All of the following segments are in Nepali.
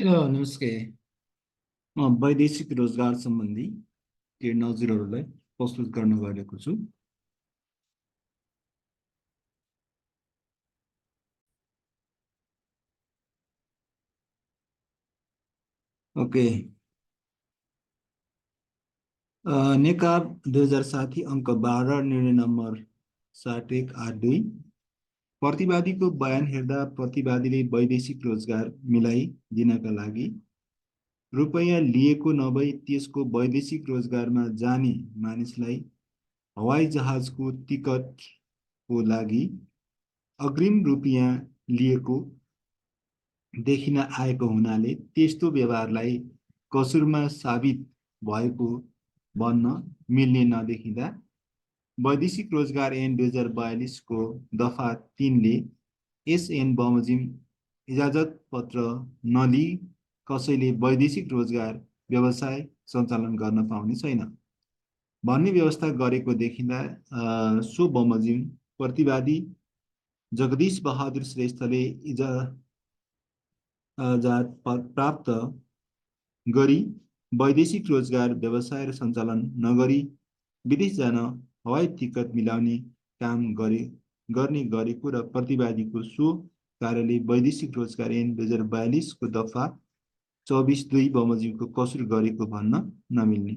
नमस्ते। वैदेशिक रोजगार सम्बन्धी केही नजिरहरूलाई प्रस्तुत गर्न गएको छु। ओके। नेकाब 2060 अङ्क 12 निर्णय नम्बर 7182 प्रतिवादीको बयान हेर्दा प्रतिवादीले वैदेशिक रोजगार मिलाइदिनका लागि रुपैयाँ लिएको नभई त्यसको वैदेशिक रोजगारमा जाने मानिसलाई हवाई जहाजको टिकटको लागि अग्रिम रुपैयाँ लिएको देखिन आएको हुनाले त्यस्तो व्यवहारलाई कसुरमा साबित भएको भन्न मिल्ने नदेखिँदा वैदेशिक रोजगार ऐन 2042 को दफा 3 ले यस ऐन बमोजिम इजाजत पत्र नलिई कसैले वैदेशिक रोजगार व्यवसाय सञ्चालन गर्न पाउने छैन भन्ने व्यवस्था गरेको देखिँदा सो बमोजिम प्रतिवादी जगदीश बहादुर श्रेष्ठले इजाजत प्राप्त गरी वैदेशिक रोजगार व्यवसाय सञ्चालन नगरी विदेश जान हवाई टिकट मिलाउने काम गर्ने गरेको र प्रतिवादीको सो कार्यले वैदेशिक रोजगार ऐन 2042 को दफा 24(2) बमोजिमको कसुर गरेको भन्न नमिल्ने।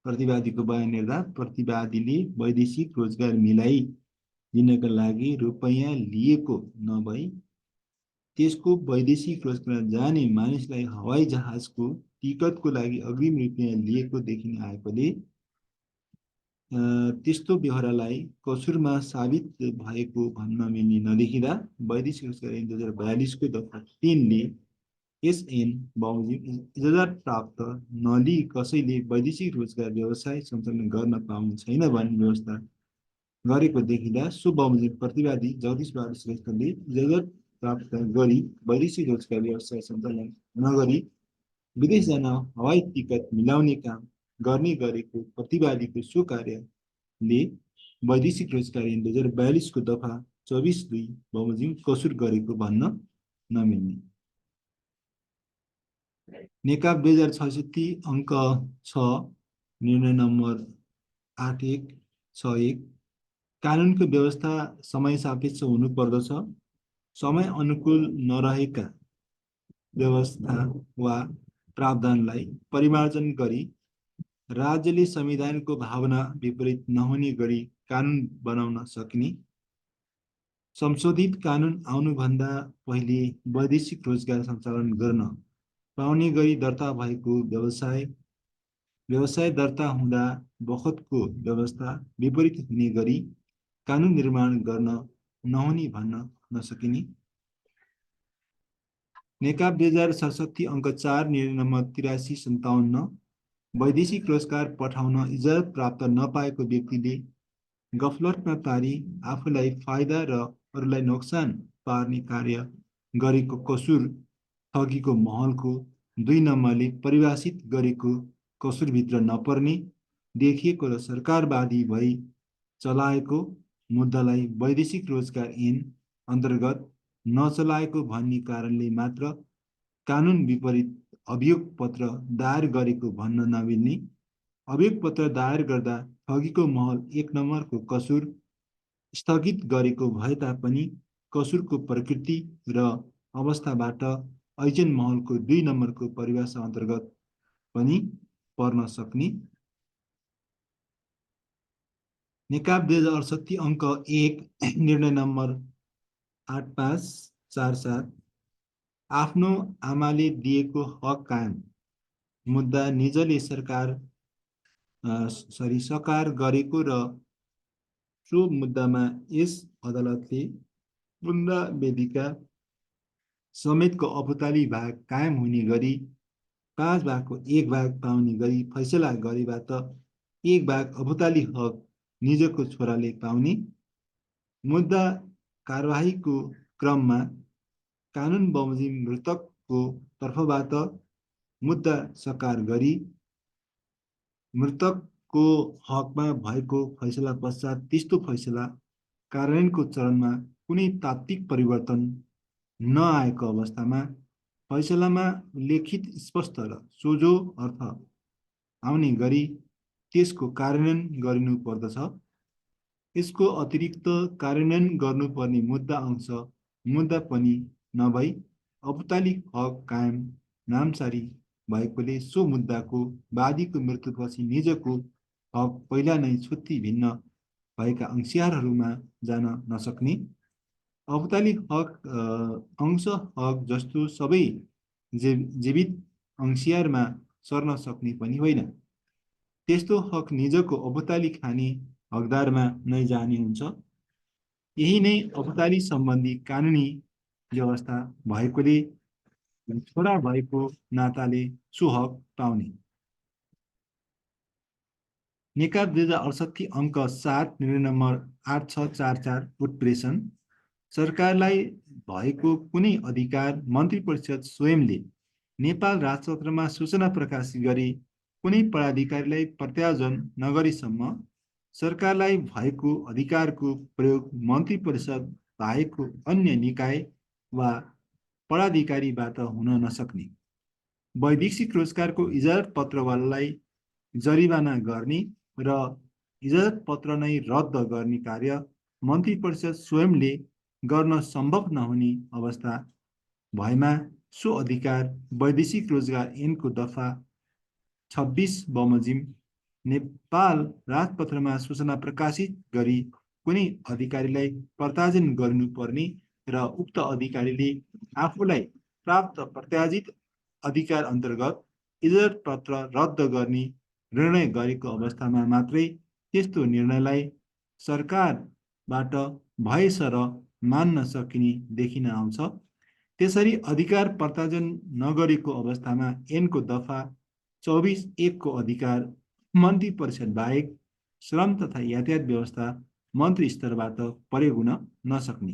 प्रतिवादीको बयान हेर्दा प्रतिवादीले वैदेशिक रोजगार मिलाइदिनका लागि रुपैयाँ लिएको नभई त्यसको वैदेशिक रोजगार जाने मानिसलाई हवाई जहाजको टिकटको लागि अग्रिम रुपैयाँ लिएको देखिन आएकोले त्यस्तो व्यवहारलाई कसुरमा साबित भएको भन्न मिल्ने नदेखिँदा वैदेशिक रोजगार ऐन 2042 को दफा 3 ले यस ऐन बमोजिम इजाजत प्राप्त नलिई कसैले वैदेशिक रोजगार व्यवसाय सञ्चालन गर्न पाउने छैन भन्ने व्यवस्था गरेको देखिँदा सो बमोजिम प्रतिवादी जगदीश बहादुर श्रेष्ठले इजाजत प्राप्त गरी वैदेशिक रोजगार व्यवसाय सञ्चालन नगरी विदेश जान हवाई टिकट मिलाउने काम गर्ने गरेको प्रतिवादीको सो कार्यले वैदेशिक रोजगार ऐन 2042 को दफा 24(2) बमोजिम कसुर गरेको भन्न नमिल्ने। नेकाब 2066 अङ्क 6 निर्णय नम्बर 8161 कानुनको व्यवस्था समय सापेक्ष हुनुपर्दछ। समय अनुकूल नरहेका व्यवस्था वा प्रावधानलाई परिमार्जन गरी राज्यले संविधानको भावना विपरीत नहुने गरी कानुन बनाउन सकिने। संशोधित कानुन आउनुभन्दा पहिले वैदेशिक रोजगार सञ्चालन गर्न पाउने गरी दर्ता भएको व्यवसाय दर्ता हुँदा बखतको व्यवस्था विपरीत हुने गरी कानुन निर्माण गर्न नहुने भन्न नसकिने। नेकाब 2067 अङ्क 4 निर्णय नम्बर 8357 वैदेशिक रोजगार पठाउन इजाजत प्राप्त नपाएको व्यक्तिले गफलतमा पारी आफूलाई फाइदा र अरूलाई नोक्सान पार्ने कार्य गरेको कसुर ठगीको महलको 2 नम्बरले परिभाषित गरेको कसुरभित्र नपर्ने देखिएको र सरकारवादी भई चलाएको मुद्दालाई वैदेशिक रोजगार ऐन अन्तर्गत नचलाएको भन्ने कारणले मात्र कानुन विपरीत अभियोग पत्र दायर गरेको भन्न नमिल्ने। अभियोग पत्र दायर गर्दा ठगीको महल 1 नम्बरको कसुर स्थगित गरेको भए तापनि कसुरको प्रकृति र अवस्थाबाट ऐजन महलको 2 नम्बरको परिभाषा अन्तर्गत पनि पर्न सक्ने। नेकाब 2068 अङ्क 1 निर्णय नम्बर 8547 आफ्नो आमाले दिएको हक कायम मुद्दा निजले सकार गरेको र सो मुद्दामा यस अदालतले मुद्दा वेदिका समेतको अपुताली भाग कायम हुने गरी 5 भागको 1 भाग पाउने गरी फैसला गरेबाट 1 भाग अपुताली हक निजको छोराले पाउने। मुद्दा कारबाहीको क्रममा कानुन बमोजिम मृतकको तर्फबाट मुद्दा सकार गरी मृतकको हकमा भएको फैसला पश्चात त्यस्तो फैसला कार्यान्वयनको चरणमा कुनै तात्विक परिवर्तन नआएको अवस्थामा फैसलामा उल्लेखित स्पष्ट र सोझो अर्थ आउने गरी त्यसको कार्यान्वयन गरिनु पर्दछ। यसको अतिरिक्त कार्यान्वयन गर्नुपर्ने मुद्दा पनि नभई औपचारिक हक कायम नामसारी भएकोले सो मुद्दाको वादीको मृत्युपछि निजको हक पहिला नै छुट्टी भिन्न भएका अंशियारहरूमा जान नसक्ने। औपचारिक हक अंश हक जस्तो सबै जीवित अंशियारमा सर्न सक्ने पनि होइन। त्यस्तो हक निजको औपचारिक हानि हकदारमा नै जाने हुन्छ। यही नै औपचारिक सम्बन्धी कानुनी व्यवस्था भएकोले छोरा भएको नाताले सो हक पाउने। निकाय 2068 अङ्क 7 निर्णय नम्बर 8644 उत्प्रेषण। सरकारलाई भएको कुनै अधिकार मन्त्री परिषद स्वयंले नेपाल राजपत्रमा सूचना प्रकाशित गरी कुनै पदाधिकारीलाई प्रत्यायोजन नगरेसम्म सरकारलाई भएको अधिकारको प्रयोग मन्त्री परिषद बाहेकको अन्य निकाय वा पदाधिकारीबाट हुन नसक्ने। वैदेशिक रोजगारको इजाजत पत्रवालालाई जरिवाना गर्ने र इजाजत पत्र नै रद्द गर्ने कार्य मन्त्री परिषद स्वयंले गर्न सम्भव नहुने अवस्था भएमा सो अधिकार वैदेशिक रोजगार ऐनको दफा 26 बमोजिम नेपाल राजपत्रमा सूचना प्रकाशित गरी कुनै अधिकारीलाई प्रत्यायोजन गर्नुपर्ने र उक्त अधिकारीले आफूलाई प्राप्त प्रत्याजित अधिकार अन्तर्गत इजाजत पत्र रद्द गर्ने निर्णय गरेको अवस्थामा मात्रै त्यस्तो निर्णयलाई सरकारबाट भएसर मान्न सकिने देखिन आउँछ। त्यसरी अधिकार प्रत्यायोजन नगरेको अवस्थामा ऐनको दफा 24(1) को अधिकार मन्त्री परिषद बाहेक श्रम तथा यातायात व्यवस्था मन्त्री स्तरबाट प्रयोग हुन नसक्ने।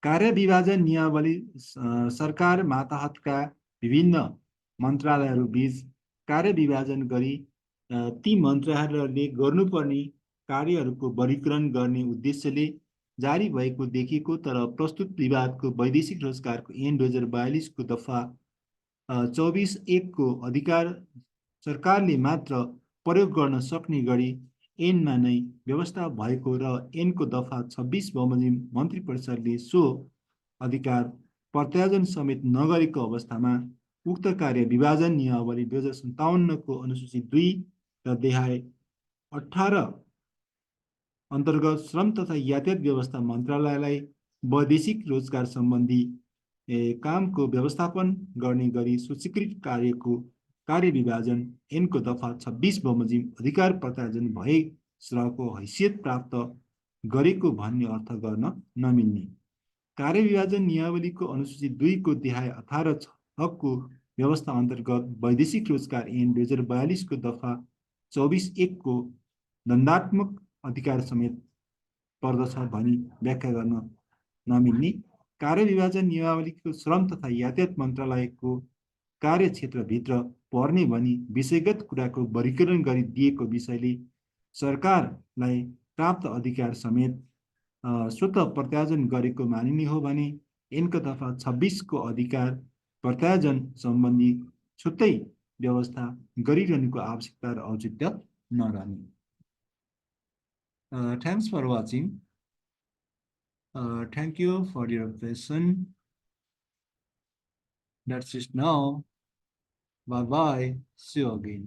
कार्य विभाजन नियमावली सरकार मातहतका विभिन्न मन्त्रालयहरू बीच कार्य विभाजन गरी ती मन्त्रालयहरूले गर्नुपर्ने कार्यहरूको वर्गीकरण गर्ने उद्देश्यले जारी भएको देखिएको, तर प्रस्तुत विवादको वैदेशिक रोजगारको ऐन 2042 को दफा 24(1) को अधिकार सरकारले मात्र प्रयोग गर्न सक्ने गरी ऐनमा नै व्यवस्था भएको र ऐनको दफा 26 बमोजिम मन्त्री परिषदले सो अधिकार प्रत्यायोजन समेत नगरेको अवस्थामा उक्त कार्य विभाजन नियमावली 2057 को अनुसूची 2 र अध्याय 18 अन्तर्गत श्रम तथा यातायात व्यवस्था मन्त्रालयलाई वैदेशिक रोजगार सम्बन्धी कामको व्यवस्थापन गर्ने गरी सूचीकृत कार्यको कार्य विभाजन ऐनको दफा 26 बमोजिम अधिकार प्रत्यायोजन भए श्रमको हैसियत प्राप्त गरेको भन्ने अर्थ गर्न नमिल्ने। कार्य विभाजन नियमावलीको अनुसूची 2 को अध्याय 18 को व्यवस्था अन्तर्गत वैदेशिक रोजगार ऐन 2042 को दफा 24(1) को दण्डात्मक अधिकार समेत पर्दछ भनी व्याख्या गर्न नमिल्ने। कार्य विभाजन नियमावलीको श्रम तथा यातायात मन्त्रालयको कार्यक्षेत्रभित्र पर्ने भनी विषयगत कुराको वर्गीकरण गरी दिएको विषयले सरकारलाई प्राप्त अधिकार समेत स्वतः प्रत्यायोजन गरेको मानिने हो भने ऐनको दफा 26 को अधिकार प्रत्यायोजन सम्बन्धी छुट्टै व्यवस्था गरिरहनुको आवश्यकता र औचित्य नरहने। Thanks for watching. Thank you for your attention. That's it now. Bye bye. See you again.